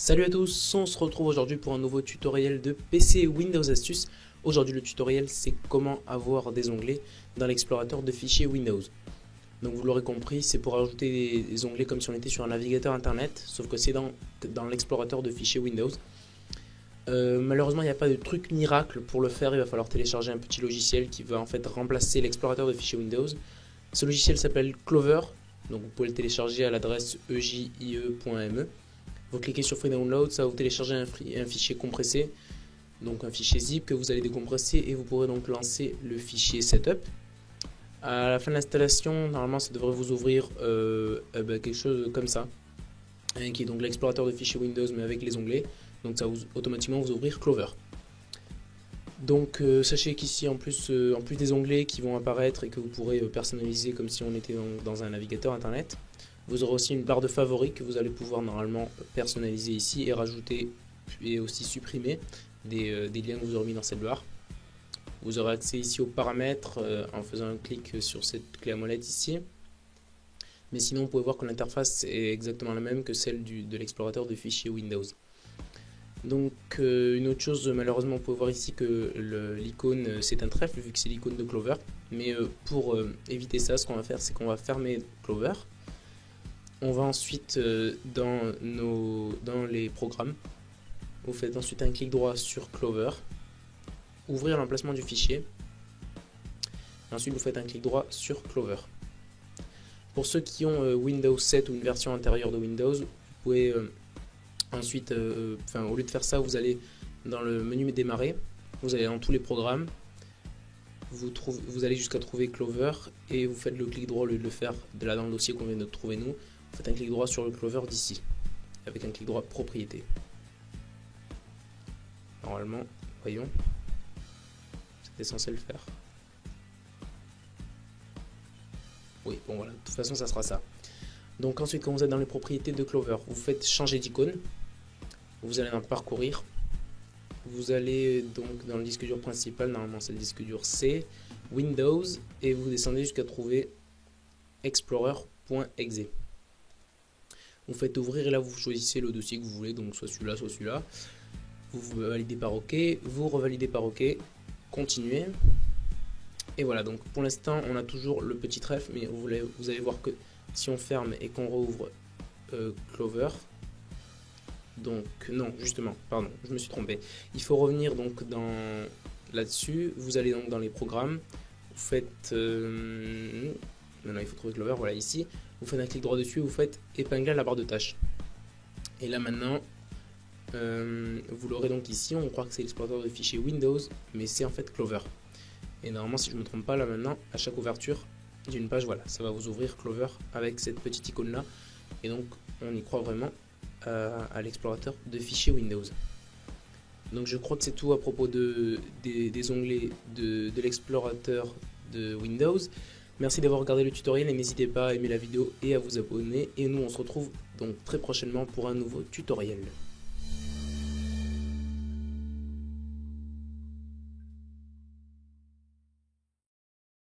Salut à tous, on se retrouve aujourd'hui pour un nouveau tutoriel de PC Windows Astuces. Aujourd'hui le tutoriel c'est comment avoir des onglets dans l'explorateur de fichiers Windows. Donc vous l'aurez compris, c'est pour ajouter des onglets comme si on était sur un navigateur internet, sauf que c'est dans l'explorateur de fichiers Windows. Malheureusement il n'y a pas de truc miracle pour le faire, il va falloir télécharger un petit logiciel qui va en fait remplacer l'explorateur de fichiers Windows. Ce logiciel s'appelle Clover, donc vous pouvez le télécharger à l'adresse ejie.me. Vous cliquez sur Free Download, ça va vous télécharger un fichier compressé, donc un fichier zip que vous allez décompresser et vous pourrez donc lancer le fichier setup. À la fin de l'installation, normalement ça devrait vous ouvrir quelque chose comme ça, qui est donc l'explorateur de fichiers Windows mais avec les onglets, donc ça va automatiquement vous ouvrir Clover. Donc sachez qu'ici en plus des onglets qui vont apparaître et que vous pourrez personnaliser comme si on était dans un navigateur internet, vous aurez aussi une barre de favoris que vous allez pouvoir normalement personnaliser ici et rajouter et aussi supprimer des liens que vous aurez mis dans cette barre. Vous aurez accès ici aux paramètres en faisant un clic sur cette clé à molette ici. Mais sinon vous pouvez voir que l'interface est exactement la même que celle de l'explorateur de fichiers Windows. Donc une autre chose, malheureusement vous pouvez voir ici que l'icône c'est un trèfle vu que c'est l'icône de Clover. Mais pour éviter ça, ce qu'on va faire c'est qu'on va fermer Clover. On va ensuite dans les programmes, vous faites ensuite un clic droit sur Clover, ouvrir l'emplacement du fichier, et ensuite vous faites un clic droit sur Clover. Pour ceux qui ont Windows 7 ou une version antérieure de Windows, vous pouvez ensuite, au lieu de faire ça, vous allez dans le menu démarrer, vous allez dans tous les programmes, vous allez jusqu'à trouver Clover et vous faites le clic droit au lieu de le faire là dans le dossier qu'on vient de trouver nous. Vous faites un clic droit sur le Clover d'ici, avec un clic droit propriété. Normalement, voyons, c'était censé le faire. Oui, bon voilà, de toute façon ça sera ça. Donc ensuite, quand vous êtes dans les propriétés de Clover, vous faites changer d'icône, vous allez dans parcourir, vous allez donc dans le disque dur principal, normalement c'est le disque dur C, Windows, et vous descendez jusqu'à trouver explorer.exe. Vous faites ouvrir et là vous choisissez le dossier que vous voulez, donc soit celui-là, soit celui-là. Vous validez par OK, vous revalidez par OK, continuez. Et voilà, donc pour l'instant on a toujours le petit trèfle, mais vous allez voir que si on ferme et qu'on rouvre Clover, donc non, justement, pardon, je me suis trompé. Il faut revenir donc là-dessus, vous allez donc dans les programmes, vous faites maintenant il faut trouver Clover, voilà ici, vous faites un clic droit dessus, vous faites épingler à la barre de tâches. Et là maintenant, vous l'aurez donc ici, on croit que c'est l'explorateur de fichiers Windows, mais c'est en fait Clover. Et normalement, si je ne me trompe pas, là maintenant, à chaque ouverture d'une page, voilà, ça va vous ouvrir Clover avec cette petite icône là. Et donc, on y croit vraiment à l'explorateur de fichiers Windows. Donc je crois que c'est tout à propos des onglets de l'explorateur de Windows. Merci d'avoir regardé le tutoriel et n'hésitez pas à aimer la vidéo et à vous abonner. Et nous on se retrouve donc très prochainement pour un nouveau tutoriel.